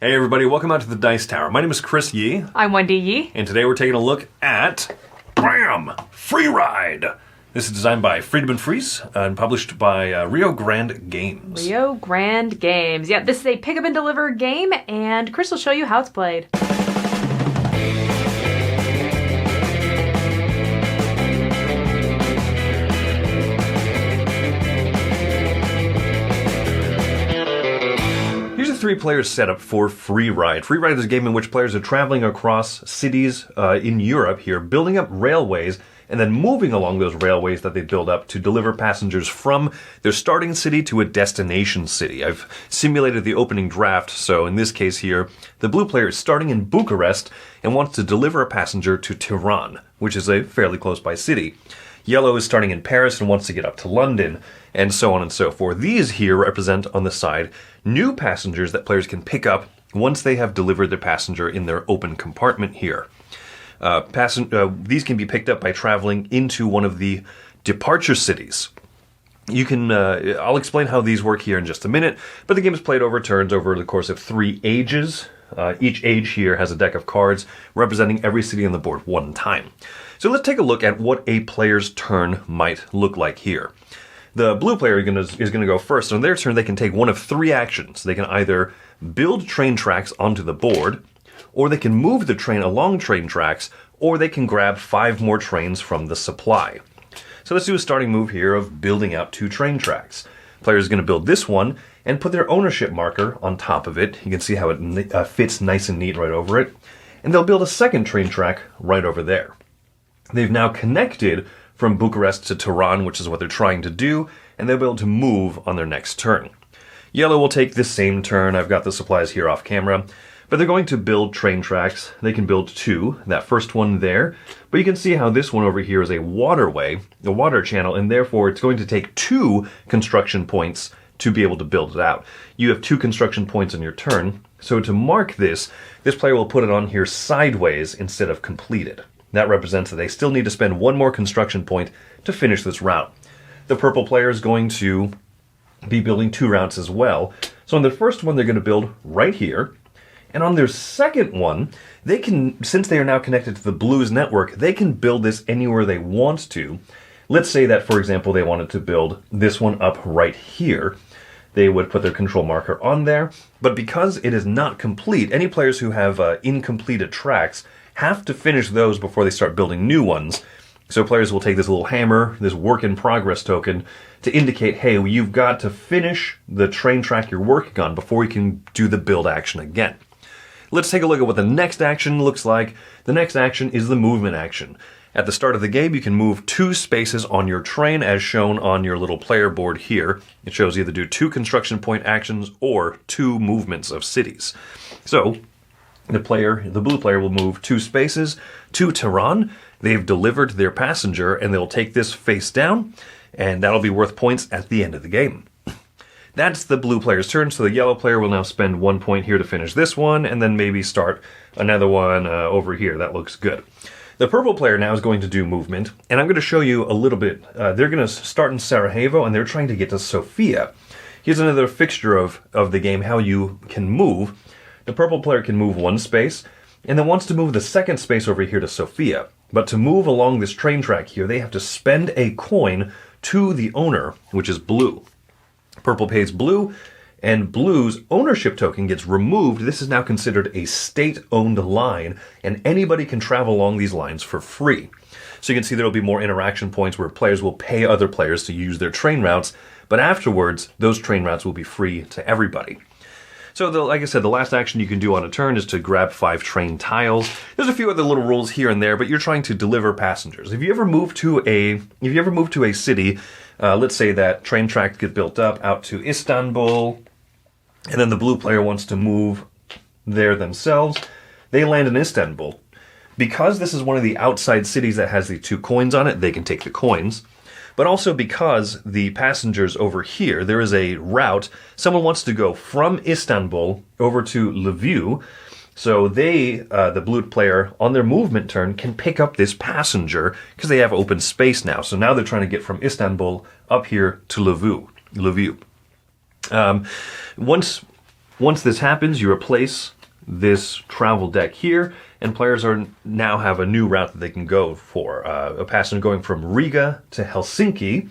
Hey everybody, welcome out to the Dice Tower. My name is Chris Yi. I'm Wendy Yi. And today we're taking a look at BAM! Free Ride! This is designed by Friedemann Friese and published by Rio Grande Games. Rio Grande Games. Yeah, this is a pick up and deliver game, and Chris will show you how it's played. Here's a 3-player setup for Free Ride. Free Ride is a game in which players are traveling across cities in Europe here, building up railways, and then moving along those railways that they build up to deliver passengers from their starting city to a destination city. I've simulated the opening draft, so in this case here, the blue player is starting in Bucharest and wants to deliver a passenger to Tehran, which is a fairly close by city. Yellow is starting in Paris and wants to get up to London, and so on and so forth. These here represent, on the side, new passengers that players can pick up once they have delivered their passenger in their open compartment here. These can be picked up by traveling into one of the departure cities. You can, I'll explain how these work here in just a minute, but the game is played over turns over the course of 3 ages. Each age here has a deck of cards representing every city on the board one time. So let's take a look at what a player's turn might look like here. The blue player is going to go first. On their turn, they can take one of 3 actions. They can either build train tracks onto the board, or they can move the train along train tracks, or they can grab 5 more trains from the supply. So let's do a starting move here of building out 2 train tracks. Player is going to build this one and put their ownership marker on top of it. You can see how it fits nice and neat right over it. And they'll build a second train track right over there. They've now connected from Bucharest to Tehran, which is what they're trying to do, and they'll be able to move on their next turn. Yellow will take this same turn. I've got the supplies here off camera. But they're going to build train tracks. They can build 2, that first one there. But you can see how this one over here is a waterway, a water channel, and therefore it's going to take 2 construction points to be able to build it out. You have 2 construction points on your turn. So to mark this player will put it on here sideways instead of completed. That represents that they still need to spend 1 more construction point to finish this route. The purple player is going to be building 2 routes as well. So on the first one, they're going to build right here. And on their second one, they can, since they are now connected to the blues network, they can build this anywhere they want to. Let's say that, for example, they wanted to build this one up right here. They would put their control marker on there. But because it is not complete, any players who have incompleted tracks have to finish those before they start building new ones. So players will take this little hammer, this work in progress token, to indicate, hey, you've got to finish the train track you're working on before you can do the build action again. Let's take a look at what the next action looks like. The next action is the movement action. At the start of the game, you can move 2 spaces on your train as shown on your little player board here. It shows you either do 2 construction point actions or 2 movements of cities. So the blue player will move 2 spaces to Tehran. They've delivered their passenger and they'll take this face down, and that'll be worth points at the end of the game. That's the blue player's turn, so the yellow player will now spend 1 point here to finish this one, and then maybe start another one over here. That looks good. The purple player now is going to do movement, and I'm going to show you a little bit. They're going to start in Sarajevo, and they're trying to get to Sofia. Here's another fixture of the game, how you can move. The purple player can move 1 space, and then wants to move the second space over here to Sofia. But to move along this train track here, they have to spend a coin to the owner, which is blue. Purple pays blue, and blue's ownership token gets removed. This is now considered a state-owned line, and anybody can travel along these lines for free. So you can see there will be more interaction points where players will pay other players to use their train routes, but afterwards, those train routes will be free to everybody. So, like I said, the last action you can do on a turn is to grab 5 train tiles. There's a few other little rules here and there, but you're trying to deliver passengers. If you ever move to a city, let's say that train tracks get built up out to Istanbul, and then the blue player wants to move there themselves, they land in Istanbul. Because this is one of the outside cities that has the 2 coins on it, they can take the coins. But also because the passengers over here, there is a route. Someone wants to go from Istanbul over to Lviv. So they, the blue player, on their movement turn, can pick up this passenger because they have open space now. So now they're trying to get from Istanbul up here to Lviv. Once Once this happens, you replace this travel deck here, and players now have a new route that they can go for. A passenger going from Riga to Helsinki,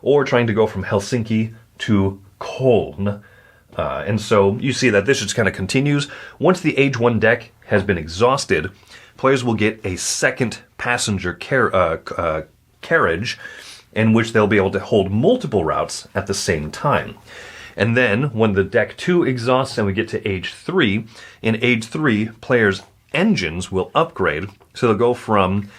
or trying to go from Helsinki to Köln. And so you see that this just kind of continues. Once the Age 1 deck has been exhausted, players will get a second passenger carriage in which they'll be able to hold multiple routes at the same time. And then, when the deck 2 exhausts and we get to Age 3, in Age 3, players' engines will upgrade. So they'll go from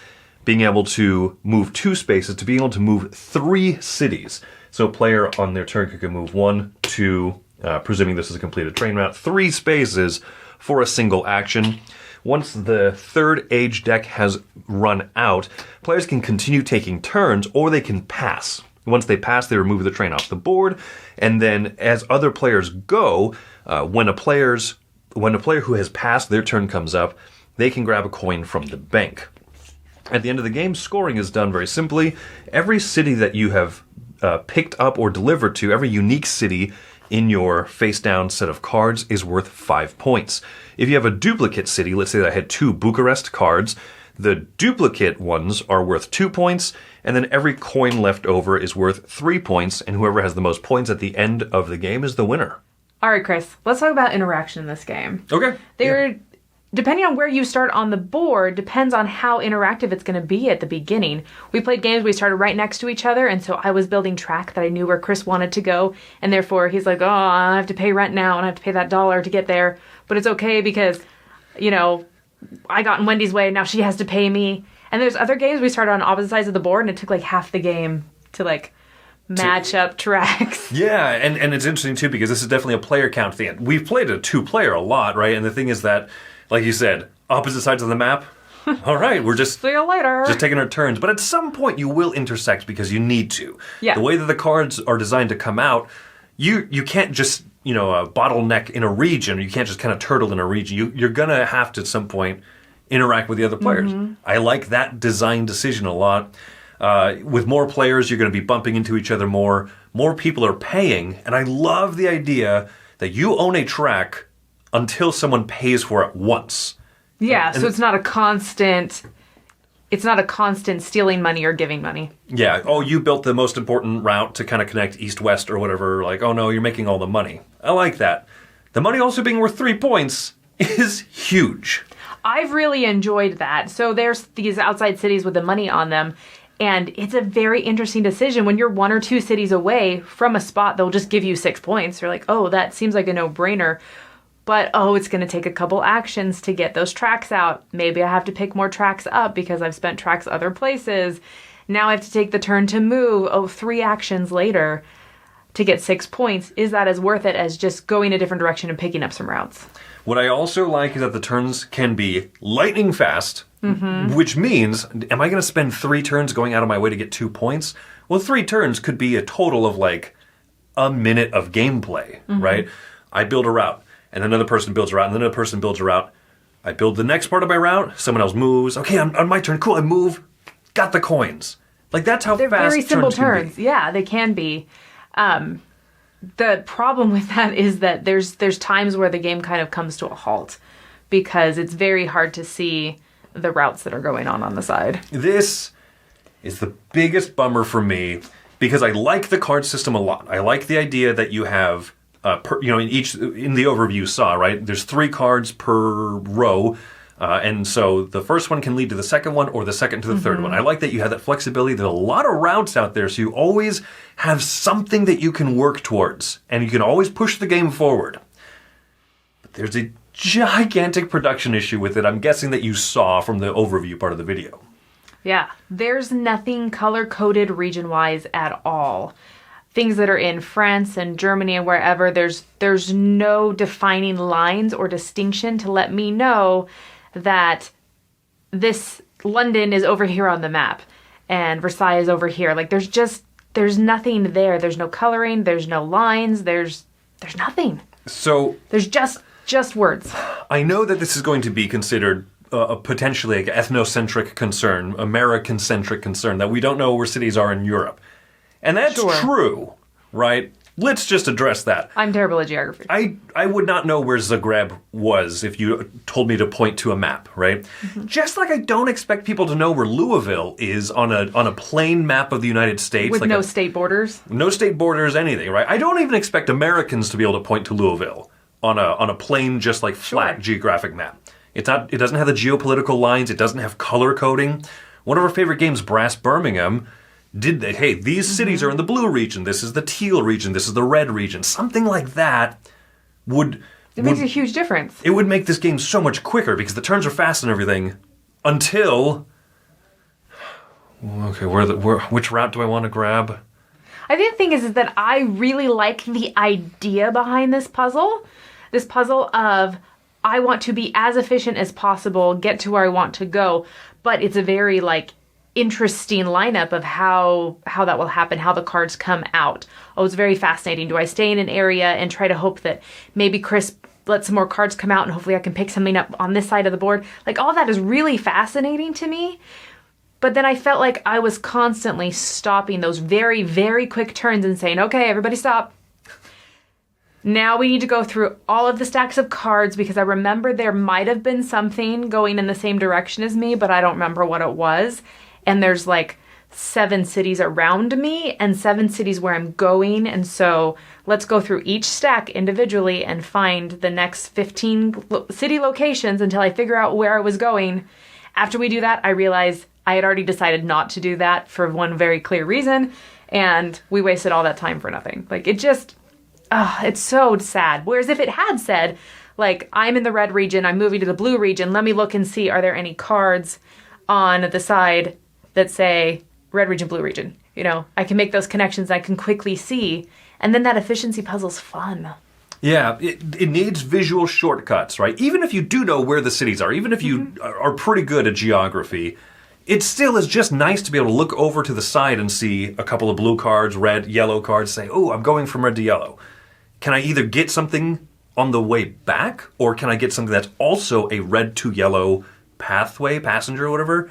being able to move 2 spaces to being able to move 3 cities. So a player on their turn can move 1, 2, presuming this is a completed train route, 3 spaces for a single action. Once the third Age deck has run out, players can continue taking turns, or they can pass. Once they pass, they remove the train off the board, and then as other players go, when a player who has passed, their turn comes up, they can grab a coin from the bank. At the end of the game, scoring is done very simply. Every city that you have picked up or delivered to, every unique city in your face-down set of cards is worth 5 points. If you have a duplicate city, let's say that I had 2 Bucharest cards, the duplicate ones are worth 2 points, and then every coin left over is worth 3 points, and whoever has the most points at the end of the game is the winner. All right, Chris, let's talk about interaction in this game. Okay. Depending on where you start on the board, depends on how interactive it's going to be at the beginning. We played games, we started right next to each other, and so I was building track that I knew where Chris wanted to go, and therefore he's like, oh, I have to pay rent now, and I have to pay that $1 to get there, but it's okay because, I got in Wendy's way, now she has to pay me. And there's other games we started on opposite sides of the board, and it took like half the game to match up tracks. Yeah, and it's interesting too because this is definitely a player count thing. We've played a 2-player a lot, right? And the thing is that, like you said, opposite sides of the map. All right, we're just see you later. Just taking our turns. But at some point, you will intersect because you need to. Yeah. The way that the cards are designed to come out, you can't just bottleneck in a region. You can't just kind of turtle in a region. You're gonna have to at some point interact with the other players. Mm-hmm. I like that design decision a lot. With more players, you're going to be bumping into each other more. More people are paying, and I love the idea that you own a track until someone pays for it once. Yeah, so it's not a constant stealing money or giving money. Yeah. Oh, you built the most important route to kind of connect east-west or whatever. Like, oh no, you're making all the money. I like that. The money also being worth 3 points is huge. I've really enjoyed that. So there's these outside cities with the money on them, and it's a very interesting decision. When you're 1 or 2 cities away from a spot, they'll just give you 6 points. You're like, oh, that seems like a no-brainer. But, it's going to take a couple actions to get those tracks out. Maybe I have to pick more tracks up because I've spent tracks other places. Now I have to take the turn to move. 3 actions later to get 6 points. Is that as worth it as just going a different direction and picking up some routes? What I also like is that the turns can be lightning fast, which means, am I going to spend 3 turns going out of my way to get 2 points? Well, 3 turns could be a total of like a minute of gameplay, right? I build a route, and another person builds a route, and then another person builds a route. I build the next part of my route, someone else moves. Okay, on my turn, cool, I move, got the coins. Like, that's how They're fast very simple turns can be. Yeah, they can be. The problem with that is that there's times where the game kind of comes to a halt because it's very hard to see the routes that are going on the side. This is the biggest bummer for me because I like the card system a lot. I like the idea that you have, in the overview you saw, right? There's 3 cards per row. And so the first one can lead to the second one or the second to the third one. I like that you have that flexibility. There's a lot of routes out there, so you always have something that you can work towards. And you can always push the game forward. But there's a gigantic production issue with it. I'm guessing that you saw from the overview part of the video. Yeah, there's nothing color-coded region-wise at all. Things that are in France and Germany and wherever, there's no defining lines or distinction to let me know that this London is over here on the map and Versailles is over here. Like there's nothing there. There's no coloring, there's no lines, there's nothing. So there's just words. I know that this is going to be considered a potentially like ethnocentric concern, American-centric concern, that we don't know where cities are in Europe. And that's true, right? let's just address that. I'm terrible at geography. I would not know where Zagreb was if you told me to point to a map, right? Mm-hmm. Just like I don't expect people to know where Louisville is on a plain map of the United States. With like no state borders? No state borders, anything, right? I don't even expect Americans to be able to point to Louisville on a plain, just like flat geographic map. It doesn't have the geopolitical lines. It doesn't have color coding. One of our favorite games, Brass Birmingham, hey, these cities are in the blue region, this is the teal region, this is the red region. Something like that It makes a huge difference. It would make this game so much quicker because the turns are fast and everything until... Okay, which route do I want to grab? I think the thing is that I really like the idea behind this puzzle. This puzzle of, I want to be as efficient as possible, get to where I want to go, but it's a very, interesting lineup of how that will happen, how the cards come out. Oh, it's very fascinating. Do I stay in an area and try to hope that maybe Chris lets some more cards come out and hopefully I can pick something up on this side of the board? All that is really fascinating to me. But then I felt like I was constantly stopping those very, very quick turns and saying, okay, everybody stop. Now we need to go through all of the stacks of cards because I remember there might have been something going in the same direction as me, but I don't remember what it was. And there's 7 cities around me and 7 cities where I'm going. And so let's go through each stack individually and find the next 15 city locations until I figure out where I was going. After we do that, I realized I had already decided not to do that for one very clear reason. And we wasted all that time for nothing. It's so sad. Whereas if it had said, I'm in the red region, I'm moving to the blue region, let me look and see, are there any cards on the side that say red region, blue region? I can make those connections. I can quickly see. And then that efficiency puzzle's fun. Yeah, it needs visual shortcuts, right? Even if you do know where the cities are, even if you are pretty good at geography, it still is just nice to be able to look over to the side and see a couple of blue cards, red, yellow cards, say, oh, I'm going from red to yellow. Can I either get something on the way back, or can I get something that's also a red to yellow passenger or whatever?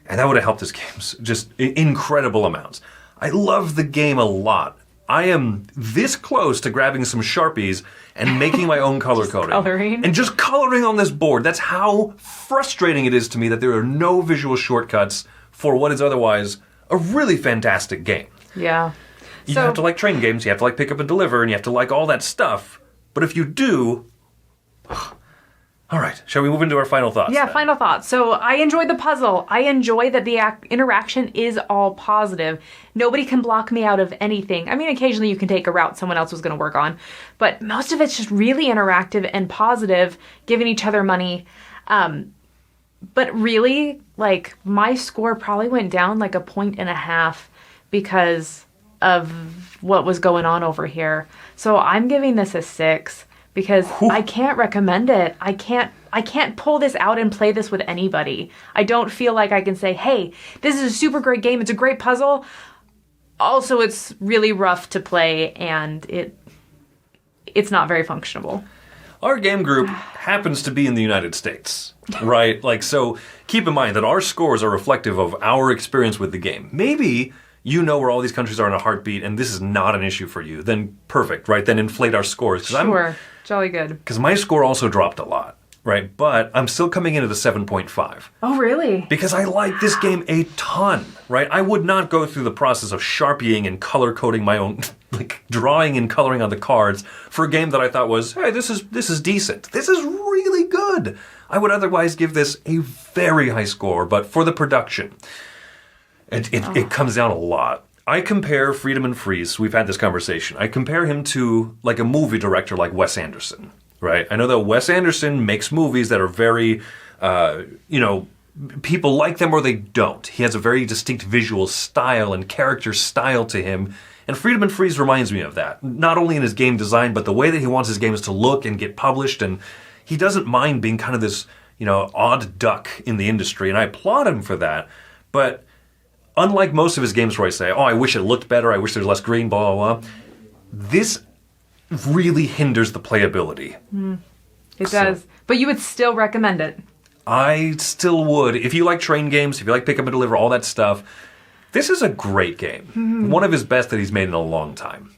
And that would have helped this game just incredible amounts. I love the game a lot. I am this close to grabbing some Sharpies and making my own color coding. Coloring. And just coloring on this board. That's how frustrating it is to me that there are no visual shortcuts for what is otherwise a really fantastic game. Yeah. You have to like train games, you have to like pick up and deliver, and you have to like all that stuff. But if you do... All right, shall we move into our final thoughts? Yeah, then? Final thoughts. So I enjoyed the puzzle. I enjoy that the interaction is all positive. Nobody can block me out of anything. I mean, occasionally you can take a route someone else was going to work on, but most of it's just really interactive and positive, giving each other money. But really, my score probably went down 1.5 points because of what was going on over here. So I'm giving this a 6. Because I can't recommend it. I can't pull this out and play this with anybody. I don't feel like I can say, hey, this is a super great game. It's a great puzzle. Also, it's really rough to play, and it's not very functionable. Our game group happens to be in the United States, right? So keep in mind that our scores are reflective of our experience with the game. Maybe you know where all these countries are in a heartbeat, and this is not an issue for you. Then perfect, right? Then inflate our scores. Sure. Jolly good. Because my score also dropped a lot, right? But I'm still coming in at a 7.5. Oh, really? Because I like this game a ton, right? I would not go through the process of sharpieing and color coding my own, drawing and coloring on the cards for a game that I thought was, hey, this is decent. This is really good. I would otherwise give this a very high score, but for the production, it comes down a lot. I compare Friedemann Friese, we've had this conversation, I compare him to a movie director like Wes Anderson, right? I know that Wes Anderson makes movies that are very, people like them or they don't. He has a very distinct visual style and character style to him, and Friedemann Friese reminds me of that. Not only in his game design, but the way that he wants his games to look and get published, and he doesn't mind being kind of this, odd duck in the industry, and I applaud him for that, but... Unlike most of his games where I say, oh, I wish it looked better, I wish there was less green, blah, blah, blah, this really hinders the playability. It does. But you would still recommend it? I still would. If you like train games, if you like pick up and deliver, all that stuff, this is a great game. One of his best that he's made in a long time.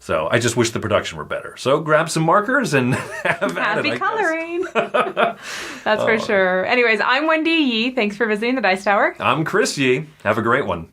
So I just wish the production were better. So grab some markers and have at it, Happy I coloring. That's for sure. Anyways, I'm Wendy Yi. Thanks for visiting the Dice Tower. I'm Chris Yi. Have a great one.